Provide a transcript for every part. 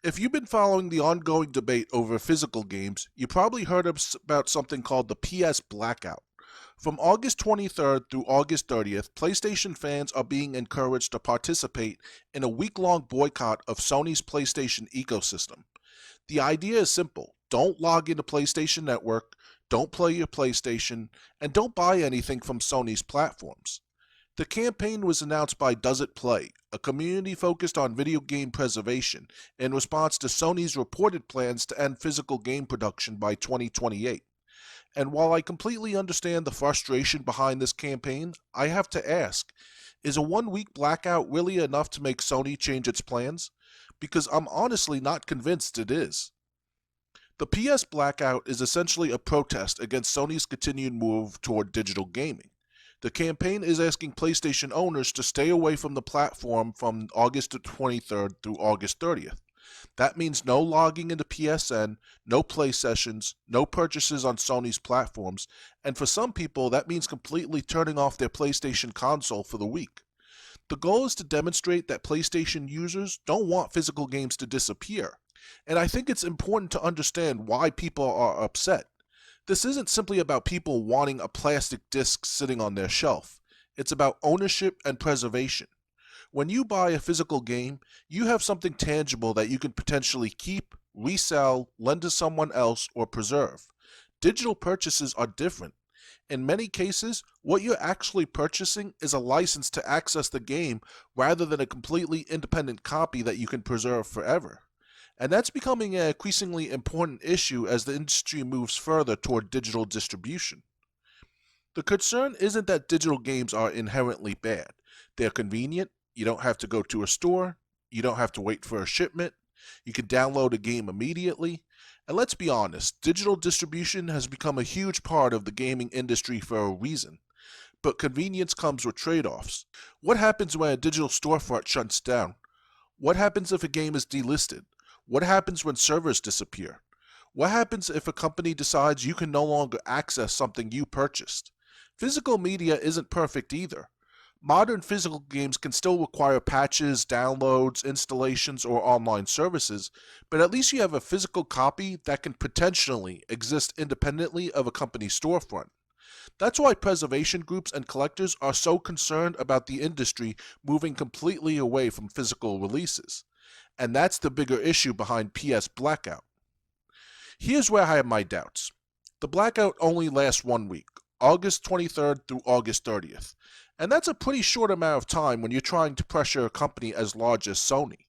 If you've been following the ongoing debate over physical games, you probably heard about something called the PS Blackout. From August 23rd through August 30th, PlayStation fans are being encouraged to participate in a week-long boycott of Sony's PlayStation ecosystem. The idea is simple. Don't log into PlayStation Network, don't play your PlayStation, and don't buy anything from Sony's platforms. The campaign was announced by Does It Play, a community focused on video game preservation, in response to Sony's reported plans to end physical game production by 2028. And while I completely understand the frustration behind this campaign, I have to ask, is a 1 week blackout really enough to make Sony change its plans? Because I'm honestly not convinced it is. The PS Blackout is essentially a protest against Sony's continued move toward digital gaming. The campaign is asking PlayStation owners to stay away from the platform from August 23rd through August 30th. That means no logging into PSN, no play sessions, no purchases on Sony's platforms, and for some people that means completely turning off their PlayStation console for the week. The goal is to demonstrate that PlayStation users don't want physical games to disappear, and I think it's important to understand why people are upset. This isn't simply about people wanting a plastic disc sitting on their shelf. It's about ownership and preservation. When you buy a physical game, you have something tangible that you can potentially keep, resell, lend to someone else, or preserve. Digital purchases are different. In many cases, what you're actually purchasing is a license to access the game rather than a completely independent copy that you can preserve forever. And that's becoming an increasingly important issue as the industry moves further toward digital distribution. The concern isn't that digital games are inherently bad. They're convenient, you don't have to go to a store, you don't have to wait for a shipment, you can download a game immediately, and let's be honest, digital distribution has become a huge part of the gaming industry for a reason. But convenience comes with trade-offs. What happens when a digital storefront shuts down? What happens if a game is delisted? What happens when servers disappear? What happens if a company decides you can no longer access something you purchased? Physical media isn't perfect either. Modern physical games can still require patches, downloads, installations, or online services, but at least you have a physical copy that can potentially exist independently of a company's storefront. That's why preservation groups and collectors are so concerned about the industry moving completely away from physical releases. And that's the bigger issue behind PS Blackout. Here's where I have my doubts. The blackout only lasts 1 week, August 23rd through August 30th, and that's a pretty short amount of time when you're trying to pressure a company as large as Sony.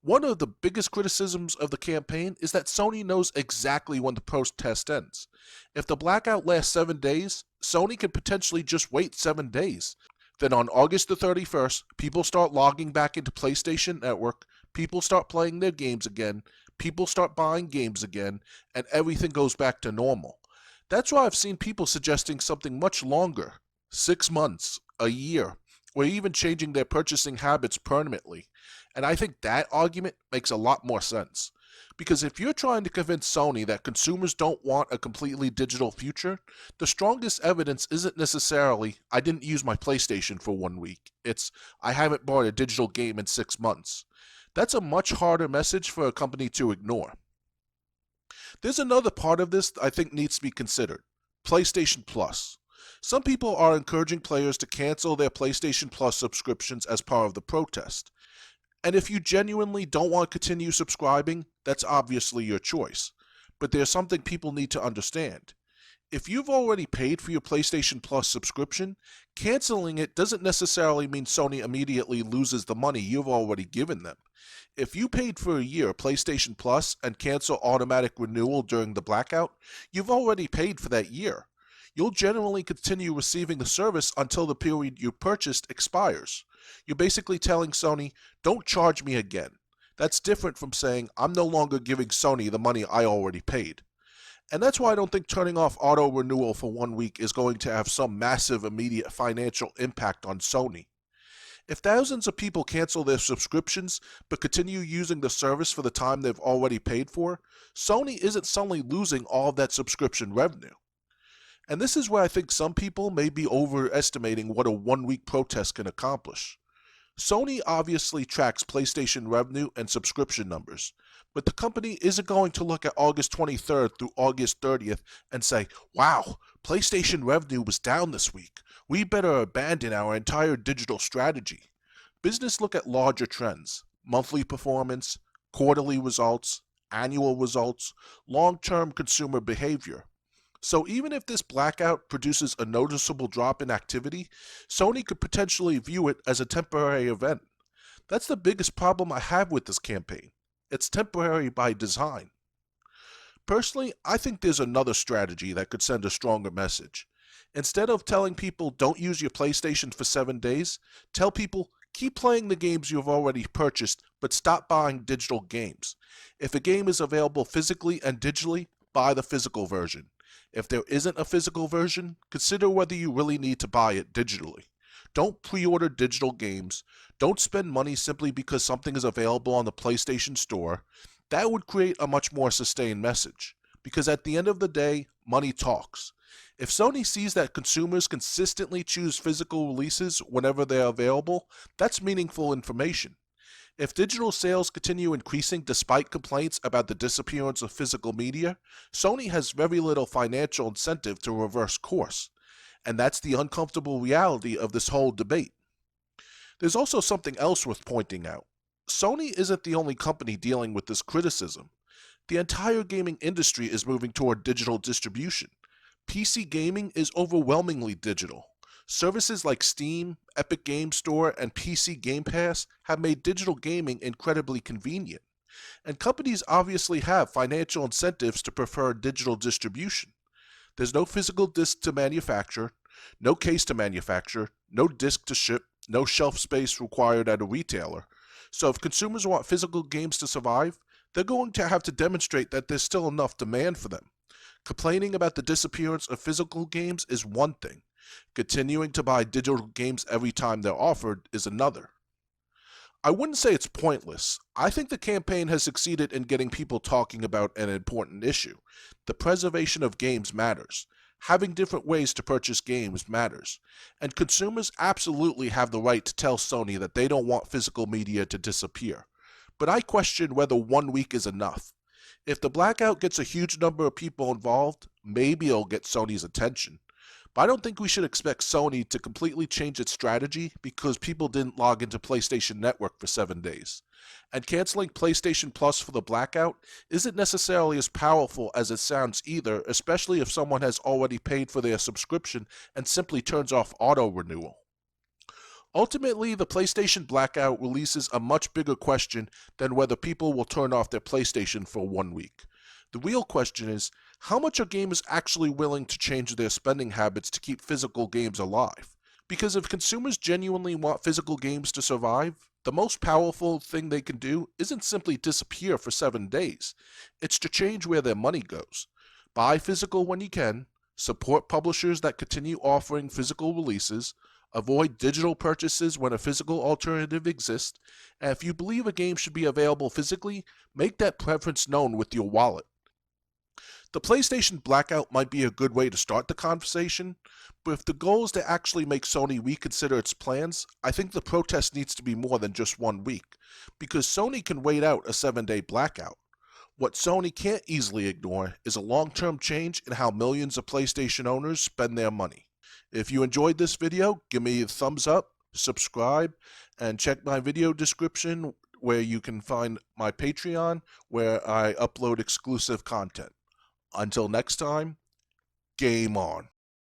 One of the biggest criticisms of the campaign is that Sony knows exactly when the protest ends. If the blackout lasts 7 days, Sony can potentially just wait 7 days. Then on August the 31st, people start logging back into PlayStation Network, people start playing their games again, people start buying games again, and everything goes back to normal. That's why I've seen people suggesting something much longer, 6 months, a year, or even changing their purchasing habits permanently. And I think that argument makes a lot more sense. Because if you're trying to convince Sony that consumers don't want a completely digital future, the strongest evidence isn't necessarily, I didn't use my PlayStation for 1 week. It's, I haven't bought a digital game in 6 months. That's a much harder message for a company to ignore. There's another part of this I think needs to be considered. PlayStation Plus. Some people are encouraging players to cancel their PlayStation Plus subscriptions as part of the protest. And if you genuinely don't want to continue subscribing, that's obviously your choice. But there's something people need to understand. If you've already paid for your PlayStation Plus subscription, canceling it doesn't necessarily mean Sony immediately loses the money you've already given them. If you paid for a year PlayStation Plus and cancel automatic renewal during the blackout, you've already paid for that year. You'll generally continue receiving the service until the period you purchased expires. You're basically telling Sony, don't charge me again. That's different from saying, I'm no longer giving Sony the money I already paid. And that's why I don't think turning off auto renewal for 1 week is going to have some massive immediate financial impact on Sony. If thousands of people cancel their subscriptions but continue using the service for the time they've already paid for, Sony isn't suddenly losing all of that subscription revenue. And this is where I think some people may be overestimating what a 1 week protest can accomplish. Sony obviously tracks PlayStation revenue and subscription numbers, but the company isn't going to look at August 23rd through August 30th and say, wow, PlayStation revenue was down this week. We better abandon our entire digital strategy. Business look at larger trends, monthly performance, quarterly results, annual results, long-term consumer behavior. So even if this blackout produces a noticeable drop in activity, Sony could potentially view it as a temporary event. That's the biggest problem I have with this campaign. It's temporary by design. Personally, I think there's another strategy that could send a stronger message. Instead of telling people don't use your PlayStation for 7 days, tell people keep playing the games you've already purchased, but stop buying digital games. If a game is available physically and digitally, buy the physical version. If there isn't a physical version, consider whether you really need to buy it digitally. Don't pre-order digital games. Don't spend money simply because something is available on the PlayStation Store. That would create a much more sustained message. Because at the end of the day, money talks. If Sony sees that consumers consistently choose physical releases whenever they're available, that's meaningful information. If digital sales continue increasing despite complaints about the disappearance of physical media, Sony has very little financial incentive to reverse course. And that's the uncomfortable reality of this whole debate. There's also something else worth pointing out. Sony isn't the only company dealing with this criticism. The entire gaming industry is moving toward digital distribution. PC gaming is overwhelmingly digital. Services like Steam, Epic Game Store, and PC Game Pass have made digital gaming incredibly convenient. And companies obviously have financial incentives to prefer digital distribution. There's no physical disc to manufacture, no case to manufacture, no disc to ship, no shelf space required at a retailer. So if consumers want physical games to survive, they're going to have to demonstrate that there's still enough demand for them. Complaining about the disappearance of physical games is one thing. Continuing to buy digital games every time they're offered is another. I wouldn't say it's pointless. I think the campaign has succeeded in getting people talking about an important issue. The preservation of games matters. Having different ways to purchase games matters. And consumers absolutely have the right to tell Sony that they don't want physical media to disappear. But I question whether 1 week is enough. If the blackout gets a huge number of people involved, maybe it'll get Sony's attention. But I don't think we should expect Sony to completely change its strategy because people didn't log into PlayStation Network for 7 days. And canceling PlayStation Plus for the blackout isn't necessarily as powerful as it sounds either, especially if someone has already paid for their subscription and simply turns off auto-renewal. Ultimately, the PlayStation Blackout releases a much bigger question than whether people will turn off their PlayStation for 1 week. The real question is, how much are gamers actually willing to change their spending habits to keep physical games alive? Because if consumers genuinely want physical games to survive, the most powerful thing they can do isn't simply disappear for 7 days. It's to change where their money goes. Buy physical when you can, support publishers that continue offering physical releases, avoid digital purchases when a physical alternative exists, and if you believe a game should be available physically, make that preference known with your wallet. The PlayStation Blackout might be a good way to start the conversation, but if the goal is to actually make Sony reconsider its plans, I think the protest needs to be more than just 1 week, because Sony can wait out a 7-day blackout. What Sony can't easily ignore is a long-term change in how millions of PlayStation owners spend their money. If you enjoyed this video, give me a thumbs up, subscribe, and check my video description where you can find my Patreon where I upload exclusive content. Until next time, game on.